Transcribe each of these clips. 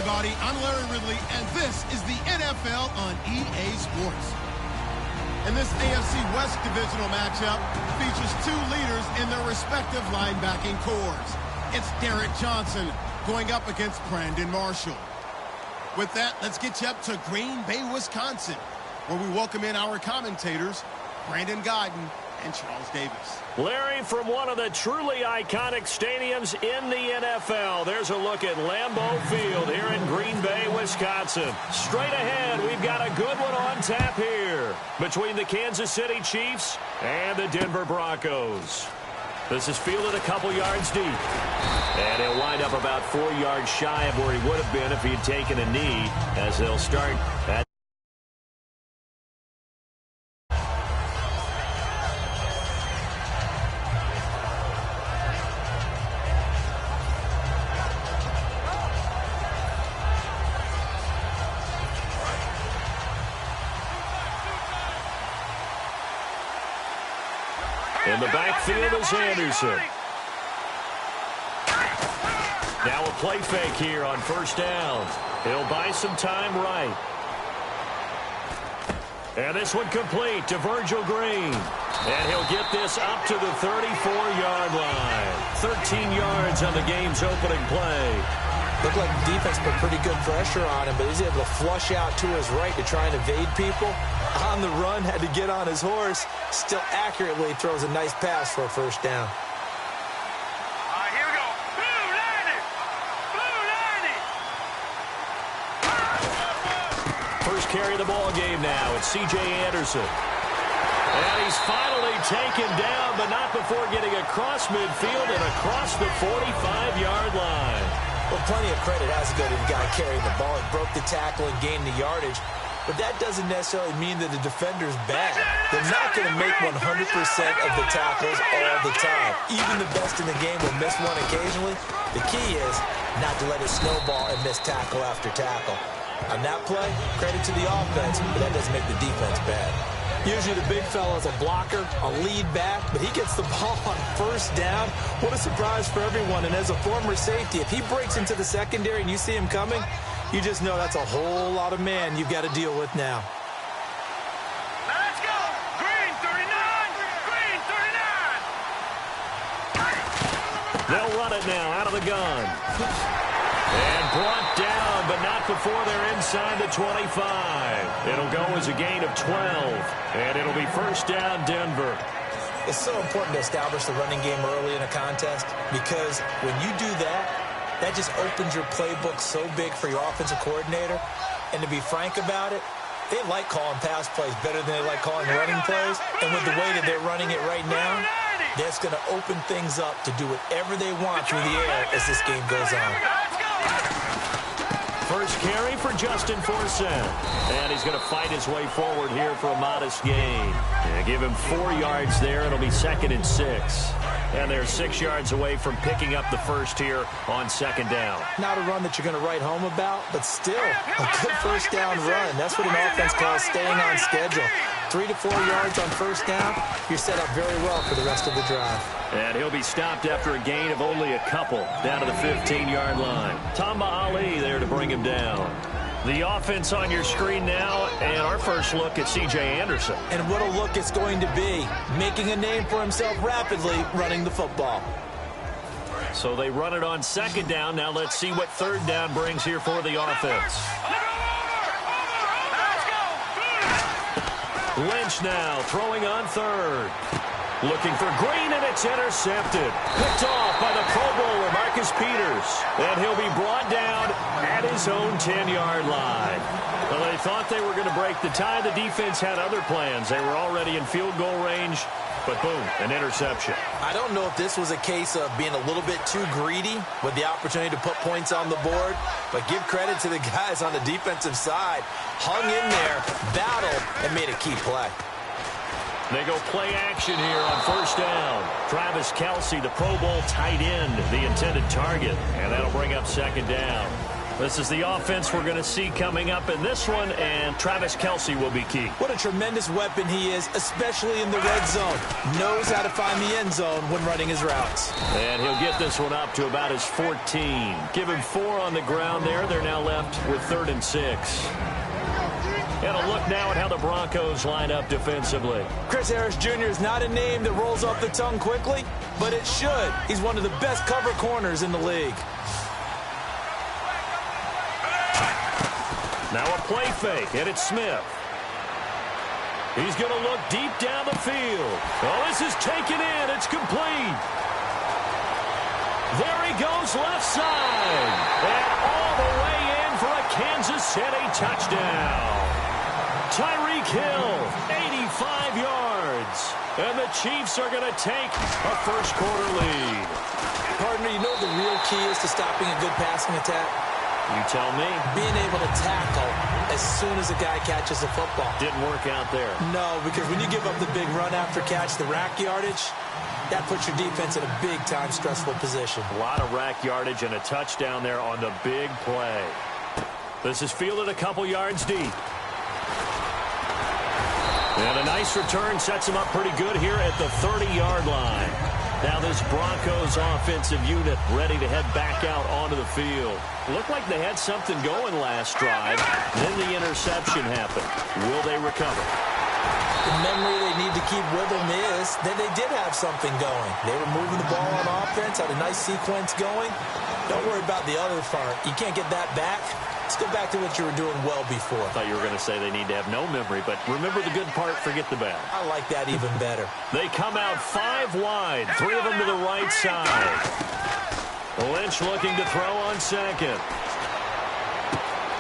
everybody. I'm Larry Ridley, and this is the NFL on EA Sports. And this AFC West divisional matchup features two leaders in their respective linebacking cores. It's Derek Johnson going up against Brandon Marshall. With that, let's get you up to Green Bay, Wisconsin, where we welcome in our commentators, Brandon Guyton and Charles Davis. Larry, from one of the truly iconic stadiums in the NFL, there's a look at Lambeau Field here in Green Bay, Wisconsin. Straight ahead, we've got a good one on tap here between the Kansas City Chiefs and the Denver Broncos. This is fielded a couple yards deep. And he'll wind up about 4 yards shy of where he would have been if he had taken a knee, as they'll start at in the backfield is Anderson. Now a play fake here on first down. He'll buy some time right. And this one complete to Virgil Green. And he'll get this up to the 34-yard line. 13 yards on the game's opening play. Looked like the defense put pretty good pressure on him, but he's able to flush out to his right to try and evade people. On the run, had to get on his horse. Still accurately throws a nice pass for a first down. Here we go. Blue 90. Blue 90. First carry of the ball game now. It's C.J. Anderson. And he's finally taken down, but not before getting across midfield and across the 45-yard line. Well, plenty of credit has to go to the guy carrying the ball. He broke the tackle and gained the yardage. But that doesn't necessarily mean that the defender's bad. They're not going to make 100% of the tackles all the time. Even the best in the game will miss one occasionally. The key is not to let it snowball and miss tackle after tackle. On that play, credit to the offense, but that doesn't make the defense bad. Usually the big fella is a blocker, a lead back, but he gets the ball on first down. What a surprise for everyone. And as a former safety, if he breaks into the secondary and you see him coming, you just know that's a whole lot of man you've got to deal with now. Let's go. Green 39. Green 39. They'll run it now out of the gun. And brought down, but not before they're inside the 25. It'll go as a gain of 12. And it'll be first down, Denver. It's so important to establish the running game early in a contest because when you do that, that just opens your playbook so big for your offensive coordinator. And to be frank about it, they like calling pass plays better than they like calling running plays. And with the way that they're running it right now, that's going to open things up to do whatever they want through the air as this game goes on. First carry for Justin Forsett. And he's going to fight his way forward here for a modest gain. Yeah, give him 4 yards there. It'll be 2nd and 6. And they're 6 yards away from picking up the first here on second down. Not a run that you're going to write home about, but still a good first down run. That's what an offense calls staying on schedule. 3 to 4 yards on first down, you're set up very well for the rest of the drive. And he'll be stopped after a gain of only a couple down to the 15-yard line. Tamba Ali there to bring him down. The offense on your screen now, and our first look at C.J. Anderson. And what a look it's going to be, making a name for himself rapidly running the football. So they run it on second down. Now let's see what third down brings here for the offense. Lynch now throwing on third. Looking for Green, and it's intercepted. Picked off by the Pro Bowler, Marcus Peters. And he'll be brought down at his own 10-yard line. Well, they thought they were going to break the tie. The defense had other plans. They were already in field goal range. But boom, an interception. I don't know if this was a case of being a little bit too greedy with the opportunity to put points on the board, but give credit to the guys on the defensive side. Hung in there, battled, and made a key play. They go play action here on first down. Travis Kelce, the Pro Bowl tight end, the intended target, and that'll bring up second down. This is the offense we're going to see coming up in this one, and Travis Kelce will be key. What a tremendous weapon he is, especially in the red zone. Knows how to find the end zone when running his routes. And he'll get this one up to about his 14. Give him 4 on the ground there. They're now left with 3rd and 6. And a look now at how the Broncos line up defensively. Chris Harris Jr. is not a name that rolls off the tongue quickly, but it should. He's one of the best cover corners in the league. Now a play fake, and it's Smith. He's going to look deep down the field. Oh, this is taken in. It's complete. There he goes left side. And all the way in for a Kansas City touchdown. Tyreek Hill, 85 yards. And the Chiefs are going to take a first-quarter lead. Partner, you know what the real key is to stopping a good passing attack? You tell me. Being able to tackle as soon as a guy catches the football. Didn't work out there. No, because when you give up the big run after catch, the rack yardage, that puts your defense in a big-time stressful position. A lot of rack yardage and a touchdown there on the big play. This is fielded a couple yards deep. And a nice return sets him up pretty good here at the 30-yard line. Now this Broncos offensive unit ready to head back out onto the field. Looked like they had something going last drive. Then the interception happened. Will they recover? The memory they need to keep with them is that they did have something going. They were moving the ball on offense, had a nice sequence going. Don't worry about the other part. You can't get that back. Let's go back to what you were doing well before. I thought you were going to say they need to have no memory, but remember the good part, forget the bad. I like that even better. They come out 5 wide, 3 of them to the right side. Lynch looking to throw on second.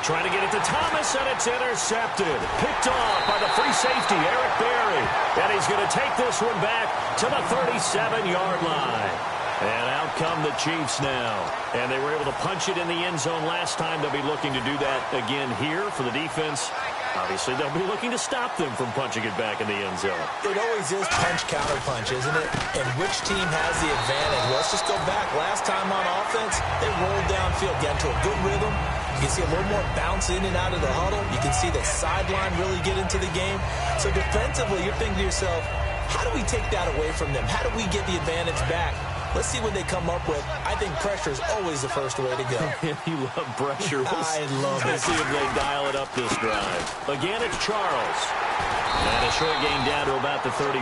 Trying to get it to Thomas, and it's intercepted. Picked off by the free safety, Eric Berry. And he's going to take this one back to the 37-yard line. And out come the Chiefs now. And they were able to punch it in the end zone last time. They'll be looking to do that again here for the defense. Obviously, they'll be looking to stop them from punching it back in the end zone. It always is punch-counter-punch, isn't it? And which team has the advantage? Let's just go back. Last time on offense, they rolled downfield, got into a good rhythm. You can see a little more bounce in and out of the huddle. You can see the sideline really get into the game. So defensively, you're thinking to yourself, how do we take that away from them? How do we get the advantage back? Let's see what they come up with. I think pressure is always the first way to go. You love pressure. I love it. Let's see if they dial it up this drive. Again, it's Charles. And a short gain down to about the 33.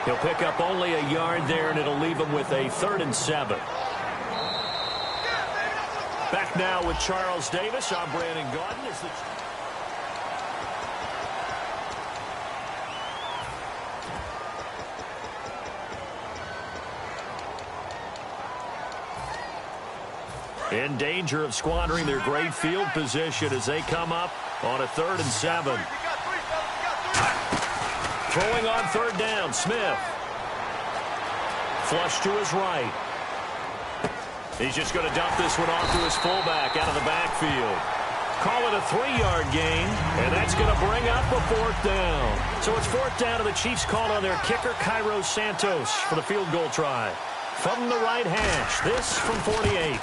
He'll pick up only a yard there, and it'll leave him with a 3rd and 7. Back now with Charles Davis. I'm Brandon Gaudin. In danger of squandering their great field position as they come up on a 3rd and 7. Throwing on 3rd down, Smith. Flush to his right. He's just going to dump this one off to his fullback out of the backfield. Call it a 3-yard gain, and that's going to bring up a 4th down. So it's 4th down, and the Chiefs call on their kicker, Cairo Santos, for the field goal try. From the right hash, this from 48.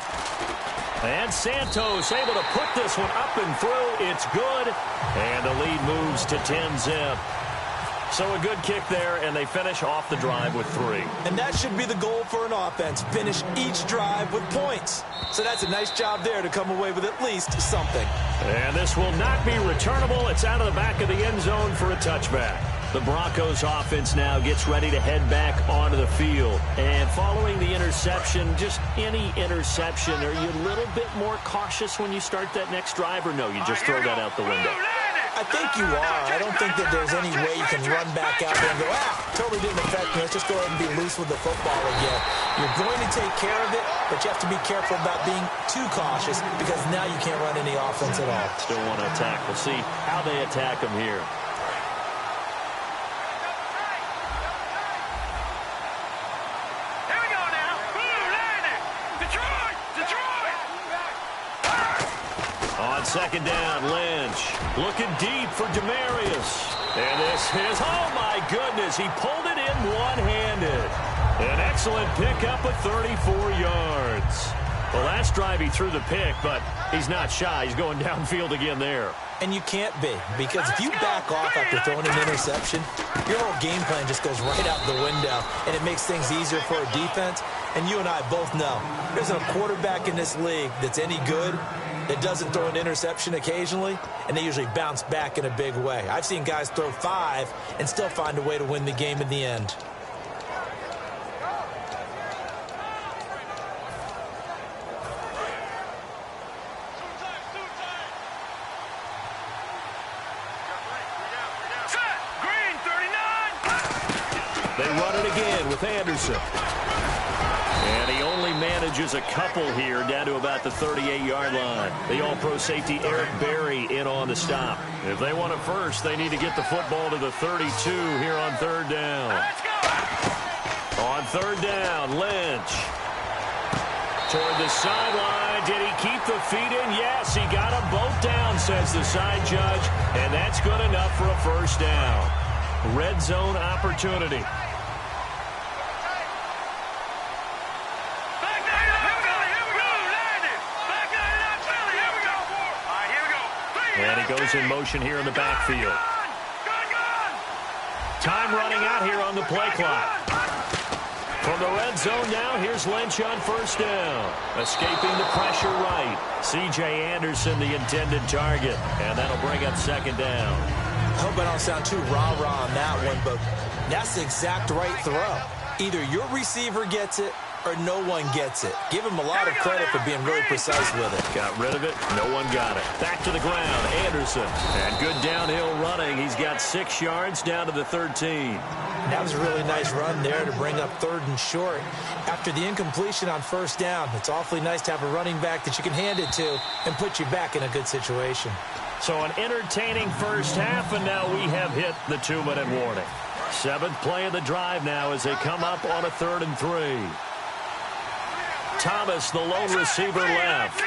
And Santos able to put this one up and through. It's good. And the lead moves to 10-zip. So a good kick there, and they finish off the drive with 3. And that should be the goal for an offense. Finish each drive with points. So that's a nice job there to come away with at least something. And this will not be returnable. It's out of the back of the end zone for a touchback. The Broncos offense now gets ready to head back onto the field. And following the interception, just any interception, are you a little bit more cautious when you start that next drive, or no, you just throw that out the window? I think you are. I don't think that there's any way you can run back out there and go, totally didn't affect me. Let's just go ahead and be loose with the football again. You're going to take care of it, but you have to be careful about being too cautious because now you can't run any offense at all. Still want to attack. We'll see how they attack them here. Second down, Lynch looking deep for Demarius. And this is, oh my goodness, he pulled it in one-handed. An excellent pickup of 34 yards. The last drive he threw the pick, but He's not shy. He's going downfield again there. And you can't be, because if you back off after throwing an interception, your whole game plan just goes right out the window, and it makes things easier for a defense. And you and I both know there's a quarterback in this league that's any good that doesn't throw an interception occasionally, and they usually bounce back in a big way. I've seen guys throw 5 and still find a way to win the game in the end. They run it again with Anderson. And he only manages a couple here down to about the 38-yard line. The all-pro safety Eric Berry in on the stop. If they want it first, they need to get the football to the 32 here on third down. On third down, Lynch. Toward the sideline. Did he keep the feet in? Yes, he got them both down, says the side judge. And that's good enough for a first down. Red zone opportunity. And he goes in motion here in the backfield. Time running out here on the play clock. From the red zone now, here's Lynch on first down. Escaping the pressure right. C.J. Anderson, the intended target. And that'll bring up second down. I hope I don't sound too rah-rah on that one, but that's the exact right throw. Either your receiver gets it or no one gets it. Give him a lot of credit for being really precise with it. Got rid of it. No one got it. Back to the ground. Anderson. And good downhill running. He's got 6 yards down to the 13. That was a really nice run there to bring up third and short. After the incompletion on first down, it's awfully nice to have a running back that you can hand it to and put you back in a good situation. So an entertaining first half, and now we have hit the 2-minute warning. 7th play of the drive now as they come up on a 3rd and 3. Thomas, the lone receiver, left.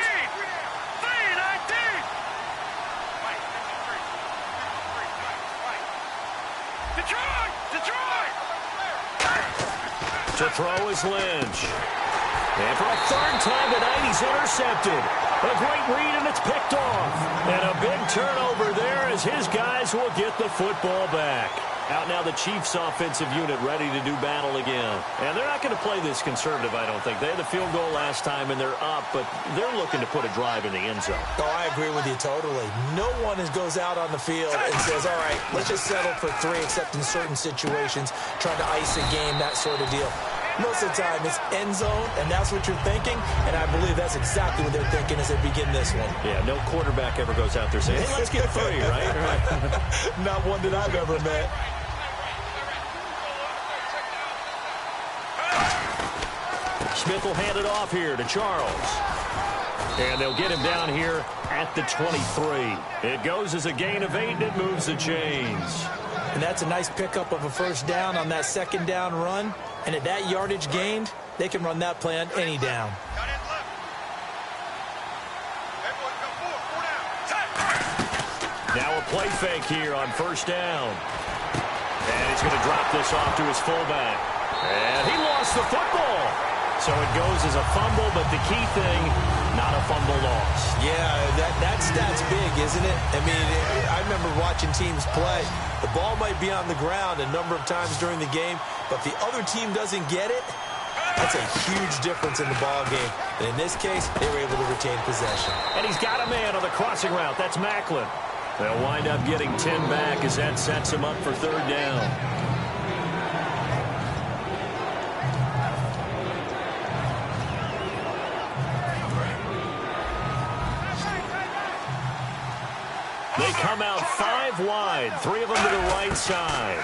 To throw is Lynch. And for a 3rd time tonight, he's intercepted. A great read, and it's picked off. And a big turnover there as his guys will get the football back. Out now the Chiefs offensive unit ready to do battle again. And they're not going to play this conservative, I don't think. They had the field goal last time, and they're up, but they're looking to put a drive in the end zone. Oh, I agree with you totally. No one goes out on the field and says, all right, let's just settle for 3, except in certain situations, trying to ice a game, that sort of deal. Most of the time, it's end zone, and that's what you're thinking, and I believe that's exactly what they're thinking as they begin this one. Yeah, no quarterback ever goes out there saying, hey, let's get 3, right? Not one that I've ever met. Smith will hand it off here to Charles. And they'll get him down here at the 23. It goes as a gain of 8, and it moves the chains. And that's a nice pickup of a first down on that second down run. And at that yardage gained, they can run that play on any down. Now a play fake here on first down. And he's going to drop this off to his fullback. And he lost the football. So it goes as a fumble, but the key thing, not a fumble loss. Yeah, that stat's big, isn't it? I mean, I remember watching teams play. The ball might be on the ground a number of times during the game, but if the other team doesn't get it, that's a huge difference in the ball game. And in this case, they were able to retain possession. And he's got a man on the crossing route. That's Macklin. They'll wind up getting 10 back as that sets him up for third down. They come out 5 wide, 3 of them to the right side.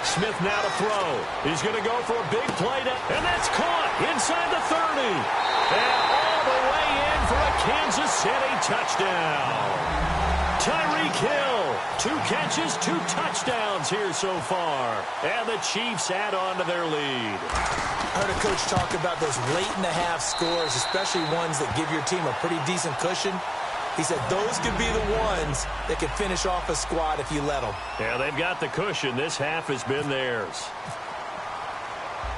Smith now to throw. He's going to go for a big play, and that's caught inside the 30. And all the way in for a Kansas City touchdown. Tyreek Hill, 2 catches, 2 touchdowns here so far. And the Chiefs add on to their lead. I heard a coach talk about those late-in-the-half scores, especially ones that give your team a pretty decent cushion. He said those could be the ones that could finish off a squad if you let them. Yeah, they've got the cushion. This half has been theirs.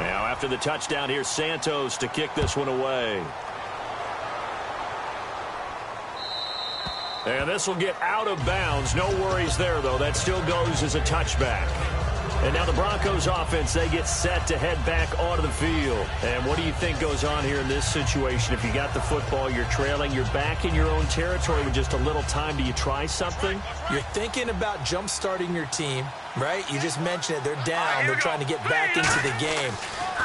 Now, after the touchdown, here's Santos to kick this one away. And this will get out of bounds. No worries there, though. That still goes as a touchback. And now the Broncos offense, they get set to head back onto the field. And what do you think goes on here in this situation? If you got the football, you're trailing, you're back in your own territory with just a little time. Do you try something? You're thinking about jump-starting your team, right? You just mentioned it. They're down. They're trying to get back into the game.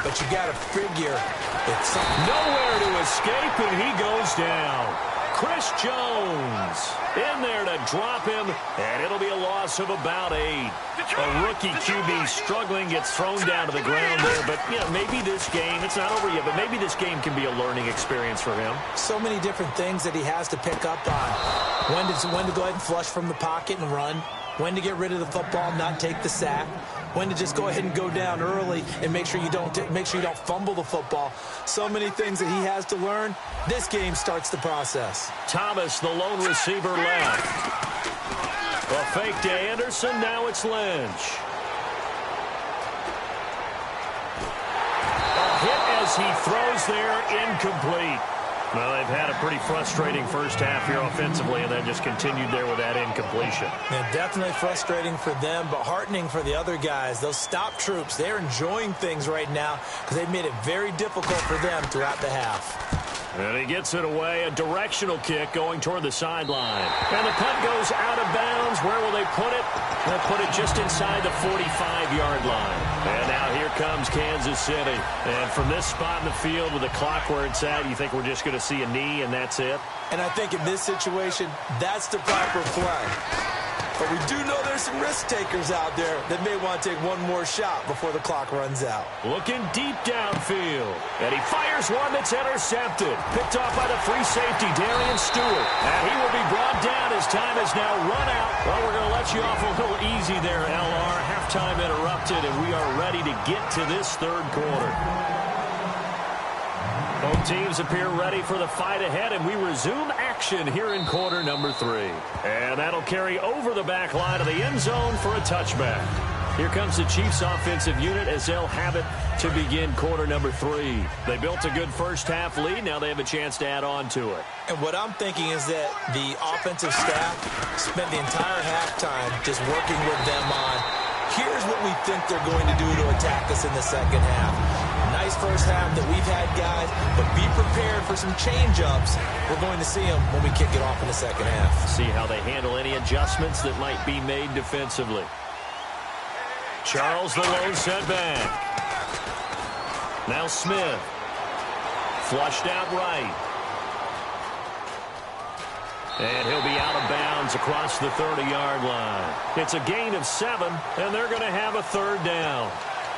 But you got to figure it's something. Nowhere to escape, and he goes down. Chris Jones in there to drop him, and it'll be a loss of about 8. A rookie QB struggling, gets thrown down to the ground there. But, yeah, maybe this game, it's not over yet, but maybe this game can be a learning experience for him. So many different things that he has to pick up on. When to go ahead and flush from the pocket and run. When to get rid of the football, not take the sack. When to just go ahead and go down early and make sure you don't fumble the football. So many things that he has to learn. This game starts the process. Thomas, the lone receiver, left. A fake to Anderson. Now it's Lynch. A hit as he throws there, incomplete. Well, they've had a pretty frustrating first half here offensively, and then just continued there with that incompletion. Yeah, definitely frustrating for them, but heartening for the other guys. Those stop troops, they're enjoying things right now because they've made it very difficult for them throughout the half. And he gets it away, a directional kick going toward the sideline. And the punt goes out of bounds. Where will they put it? They'll put it just inside the 45-yard line. And now here comes Kansas City. And from this spot in the field with the clock where it's at, you think we're just going to see a knee and that's it? And I think in this situation, that's the proper play. But we do know there's some risk takers out there that may want to take one more shot before the clock runs out. Looking deep downfield. And he fires one that's intercepted. Picked off by the free safety, Darian Stewart. And he will be brought down. His time has now run out. Well, we're going to let you off a little easy there, LR. Halftime interrupted, and we are ready to get to this third quarter. Both teams appear ready for the fight ahead, and we resume action here in quarter number 3. And that'll carry over the back line of the end zone for a touchback. Here comes the Chiefs offensive unit as they'll have it to begin quarter number 3. They built a good first half lead. Now they have a chance to add on to it. And what I'm thinking is that the offensive staff spent the entire halftime just working with them on, here's what we think they're going to do to attack us in the second half. Nice first half that we've had, guys, but be prepared for some change-ups. We're going to see them when we kick it off in the second half. See how they handle any adjustments that might be made defensively. Charles, the lone setback. Now Smith. Flushed out right. And he'll be out of bounds across the 30-yard line. It's a gain of 7, and they're going to have a third down.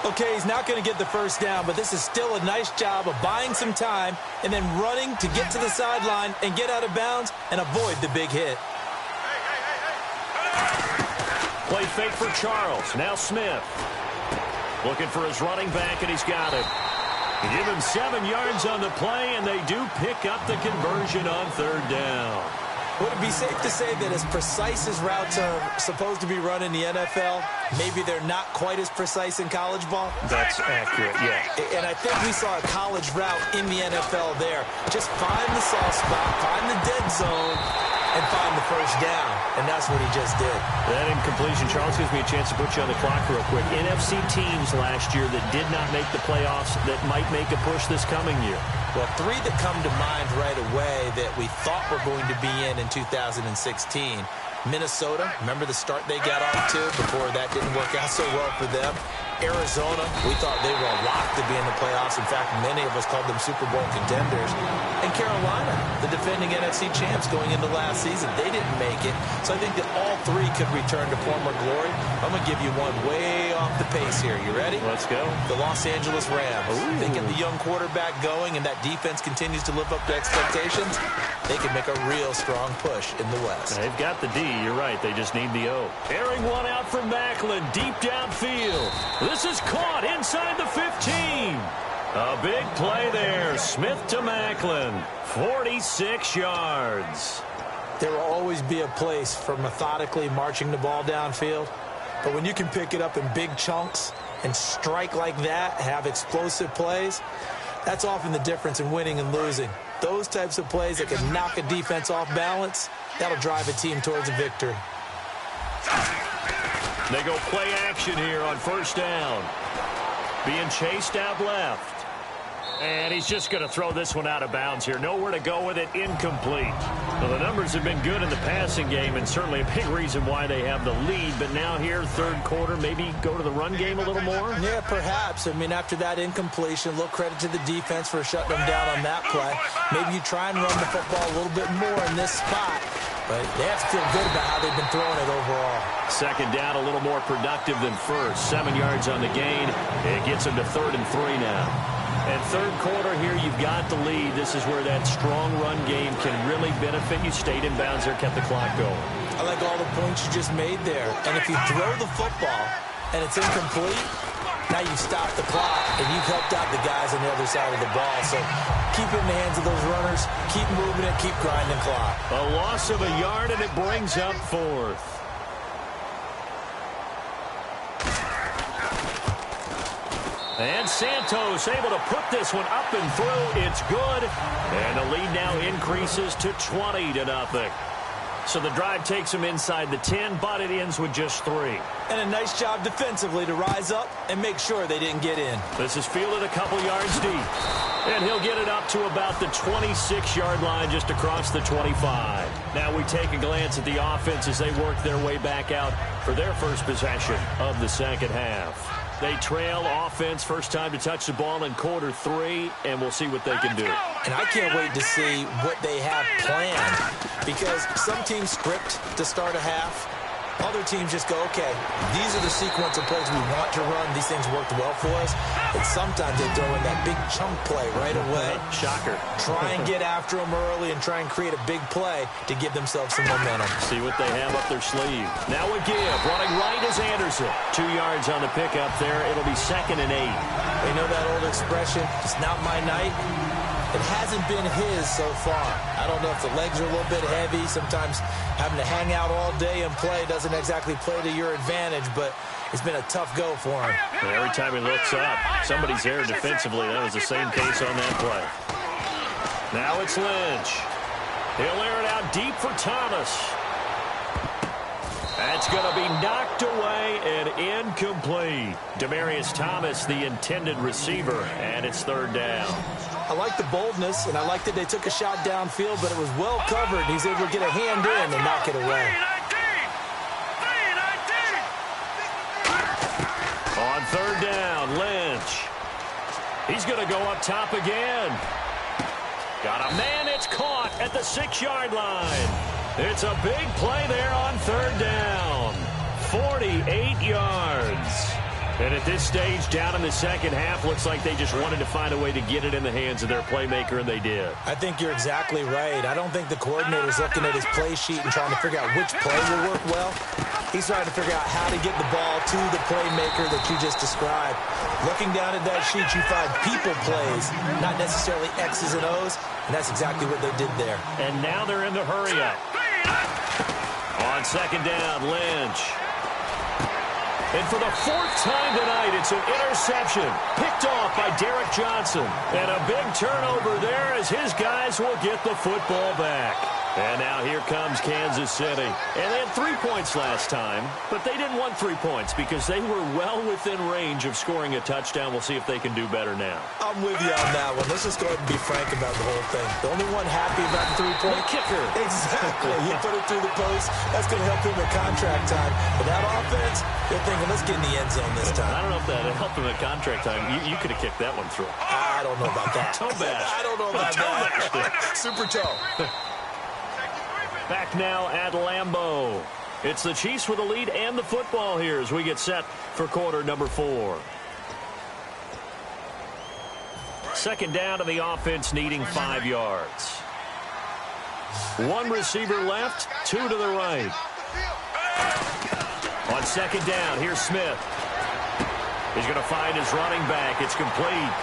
Okay, he's not going to get the first down, but this is still a nice job of buying some time and then running to get to the sideline and get out of bounds and avoid the big hit. Play fake for Charles. Now Smith. Looking for his running back, and he's got it. Give him 7 yards on the play, and they do pick up the conversion on third down. Would it be safe to say that as precise as routes are supposed to be run in the NFL, maybe they're not quite as precise in college ball? That's accurate, yeah. And I think we saw a college route in the NFL there. Just find the soft spot, find the dead zone, and find the first down. And that's what he just did. That incompletion, Charles, gives me a chance to put you on the clock real quick. NFC teams last year that did not make the playoffs that might make a push this coming year. Well, 3 that come to mind right away that we thought were going to be in 2016. Minnesota, remember the start they got off to before that didn't work out so well for them. Arizona, we thought they were a lock to be in the playoffs. In fact, many of us called them Super Bowl contenders. And Carolina, the defending NFC champs going into last season, they didn't make it. So I think that all 3 could return to former glory. I'm going to give you one way off the pace here. You ready? Let's go. The Los Angeles Rams. Ooh. They get the young quarterback going and that defense continues to live up to expectations. They can make a real strong push in the West. They've got the D. You're right. They just need the O. Airing one out for Macklin. Deep downfield. This is caught inside the 15. A big play there. Smith to Macklin. 46 yards. There will always be a place for methodically marching the ball downfield. But when you can pick it up in big chunks and strike like that, have explosive plays, that's often the difference in winning and losing. Those types of plays that can knock a defense off balance, that'll drive a team towards a victory. They go play action here on first down. Being chased out left. And he's just going to throw this one out of bounds here. Nowhere to go with it. Incomplete. Well, the numbers have been good in the passing game, and certainly a big reason why they have the lead. But now here, third quarter, maybe go to the run game a little more? Yeah, perhaps. I mean, after that incompletion, a little credit to the defense for shutting them down on that play. Maybe you try and run the football a little bit more in this spot. But they have to feel good about how they've been throwing it overall. Second down, a little more productive than first. 7 yards on the gain. It gets them to 3rd and 3 now. And third quarter here, you've got the lead. This is where that strong run game can really benefit you. Stayed in bounds there, kept the clock going. I like all the points you just made there. And if you throw the football and it's incomplete, now you stop the clock and you've helped out the guys on the other side of the ball. So keep it in the hands of those runners. Keep moving it. Keep grinding clock. A loss of a yard, and it brings up 4th. And Santos able to put this one up and through. It's good. And the lead now increases to 20-0. So the drive takes them inside the 10, but it ends with just 3. And a nice job defensively to rise up and make sure they didn't get in. This is fielded a couple yards deep. And he'll get it up to about the 26-yard line, just across the 25. Now we take a glance at the offense as they work their way back out for their first possession of the second half. They trail offense, first time to touch the ball in quarter 3, and we'll see what they can do. And I can't wait to see what they have planned, because some teams script to start a half. Other teams just go, okay, these are the sequence of plays we want to run. These things worked well for us. And sometimes they throw in that big chunk play right away. Shocker. Try and get after them early and try and create a big play to give themselves some momentum. See what they have up their sleeve. Now a give. Running right is Anderson. 2 yards on the pickup there. It'll be 2nd and 8. You know that old expression, it's not my night? It hasn't been his so far. I don't know if the legs are a little bit heavy. Sometimes having to hang out all day and play doesn't exactly play to your advantage, but it's been a tough go for him. And every time he looks up, somebody's there defensively. That was the same case on that play. Now it's Lynch. He'll air it out deep for Thomas. That's going to be knocked away and incomplete. Demaryius Thomas, the intended receiver, and it's 3rd down. I like the boldness, and I like that they took a shot downfield, but it was well covered. He's able to get a hand in and knock it away. On 3rd down, Lynch. He's going to go up top again. Got a man, it's caught at the 6-yard line. It's a big play there on 3rd down. 48 yards. And at this stage, down in the second half, looks like they just wanted to find a way to get it in the hands of their playmaker, and they did. I think you're exactly right. I don't think the coordinator's looking at his play sheet and trying to figure out which play will work well. He's trying to figure out how to get the ball to the playmaker that you just described. Looking down at that sheet, you find people plays, not necessarily X's and O's, and that's exactly what they did there. And now they're in the hurry-up. On 2nd down, Lynch. And for the 4th time tonight, it's an interception picked off by Derek Johnson. And a big turnover there as his guys will get the football back. And now here comes Kansas City. And they had 3 points last time, but they didn't want 3 points because they were well within range of scoring a touchdown. We'll see if they can do better now. I'm with you on that one. Let's just go ahead and be frank about the whole thing. The only one happy about the 3-point kicker. Exactly. He put it through the post. That's going to help him at contract time. But that offense, they're thinking, let's get in the end zone this time. I don't know if that helped him at contract time. You could have kicked that one through. I don't know about that. Toe bash. I don't know about that. Super toe. Back now at Lambeau. It's the Chiefs with the lead and the football here as we get set for quarter number 4. 2nd down to the offense, needing 5 yards. 1 receiver left, 2 to the right. On 2nd down, here's Smith. He's going to find his running back. It's complete.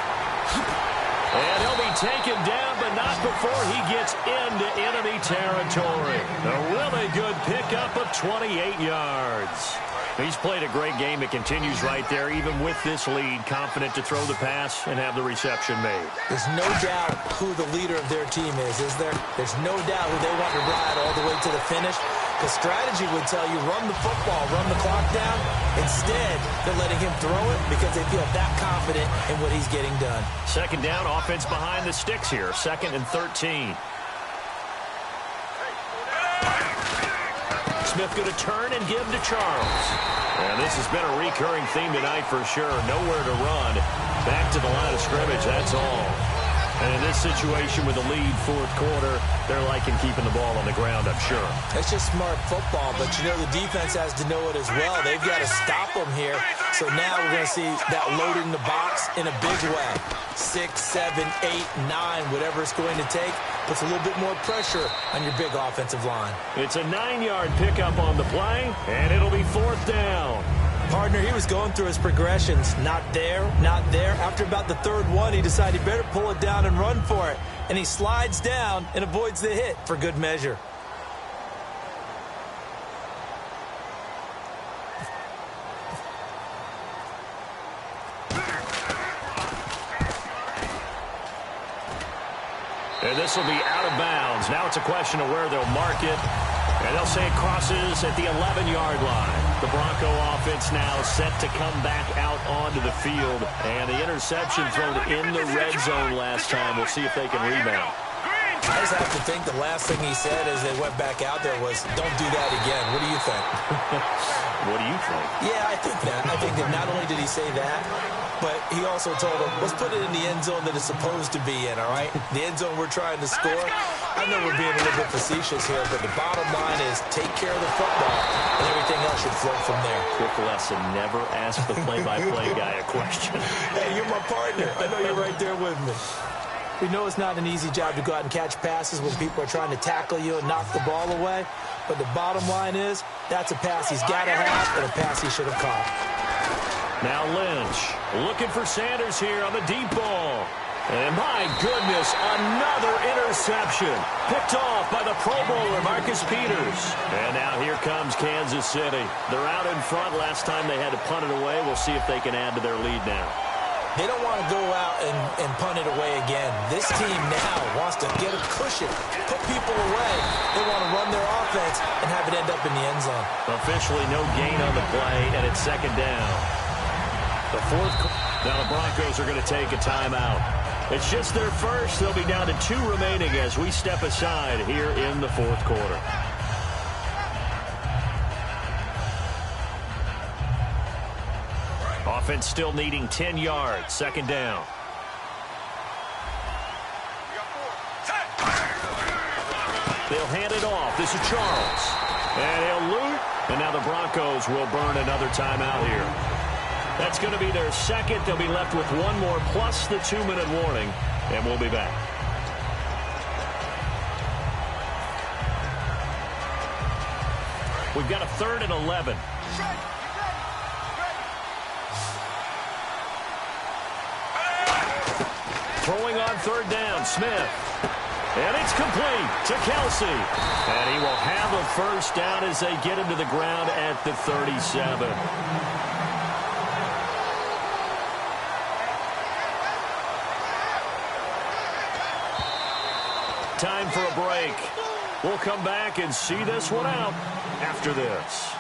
And he'll be taken down, but not before he gets into enemy territory. A really good pickup of 28 yards. He's played a great game. It continues right there, even with this lead, confident to throw the pass and have the reception made. There's no doubt who the leader of their team is there? There's no doubt who they want to ride all the way to the finish. Because strategy would tell you, run the football, run the clock down. Instead, they're letting him throw it because they feel that confident in what he's getting done. Second down, offense behind the sticks here. 2nd and 13. Smith going to turn and give to Charles. And this has been a recurring theme tonight for sure. Nowhere to run. Back to the line of scrimmage, that's all. And in this situation with the lead 4th quarter, they're liking keeping the ball on the ground, I'm sure. It's just smart football, but you know the defense has to know it as well. They've got to stop them here. So now we're going to see that load in the box in a big way. 6, 7, 8, 9, whatever it's going to take, puts a little bit more pressure on your big offensive line. It's a 9-yard pickup on the play, and it'll be 4th down. Partner, he was going through his progressions. Not there, not there. After about the 3rd one, he decided he better pull it down and run for it. And he slides down and avoids the hit for good measure. And this will be out of bounds. Now it's a question of where they'll mark it. And they'll say it crosses at the 11-yard line. The Bronco offense now set to come back out onto the field. And the interception thrown in the red zone last time. We'll see if they can rebound. I just have to think the last thing he said as they went back out there was, don't do that again. What do you think? What do you think? Yeah, I think that. I think that not only did he say that, but he also told them, let's put it in the end zone that it's supposed to be in, all right? The end zone we're trying to score. I know we're being a little bit facetious here, but the bottom line is take care of the football, and everything else should flow from there. Quick lesson, never ask the play-by-play guy a question. Hey, you're my partner. I know you're right there with me. We know it's not an easy job to go out and catch passes when people are trying to tackle you and knock the ball away, but the bottom line is that's a pass he's got to have and a pass he should have caught. Now Lynch looking for Sanders here on the deep ball. And my goodness, another interception. Picked off by the Pro Bowler, Marcus Peters. And now here comes Kansas City. They're out in front. Last time they had to punt it away. We'll see if they can add to their lead now. They don't want to go out and punt it away again. This team now wants to get a cushion, put people away. They want to run their offense and have it end up in the end zone. Officially no gain on the play, and it's 2nd down. The 4th. Now the Broncos are going to take a timeout. It's just their first. They'll be down to 2 remaining as we step aside here in the 4th quarter. Offense still needing 10 yards. 2nd down. They'll hand it off. This is Charles. And he'll loot. And now the Broncos will burn another timeout here. That's going to be their 2nd. They'll be left with 1 more plus the 2-minute warning. And we'll be back. We've got a 3rd and 11. Throwing on 3rd down, Smith. And it's complete to Kelsey. And he will have a first down as they get him to the ground at the 37. Time for a break. We'll come back and see this one out after this.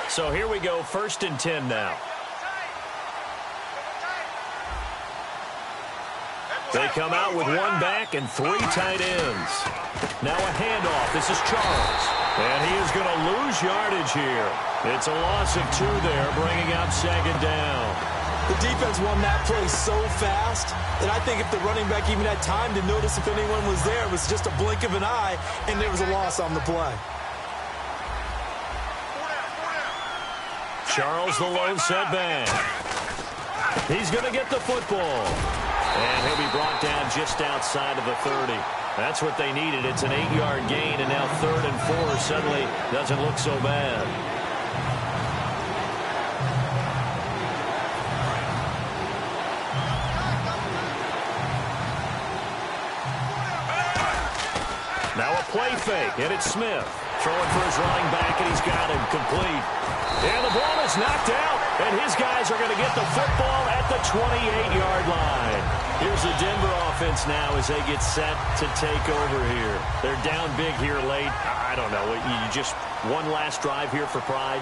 So here we go, 1st and 10 now. They come out with 1 back and 3 tight ends. Now a handoff. This is Charles. And he is going to lose yardage here. It's a loss of 2 there, bringing up 2nd down. The defense won that play so fast that I think if the running back even had time to notice if anyone was there, it was just a blink of an eye, and there was a loss on the play. Charles, the lone setback. He's going to get the football. And he'll be brought down just outside of the 30. That's what they needed. It's an 8-yard gain, and now 3rd and 4 suddenly doesn't look so bad. play fake, and it's Smith. Throwing for his running back, and he's got him complete. And the ball is knocked out, and his guys are going to get the football at the 28-yard line. Here's the Denver offense now as they get set to take over here. They're down big here late. I don't know. You just one last drive here for pride?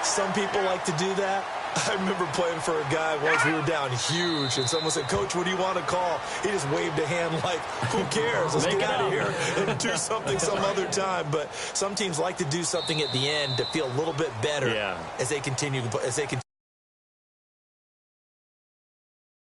Some people like to do that. I remember playing for a guy once. We were down huge, and someone said, "Coach, what do you want to call?" He just waved a hand like, who cares? Let's get out of here and do something some other time. But some teams like to do something at the end to feel a little bit better as they continue.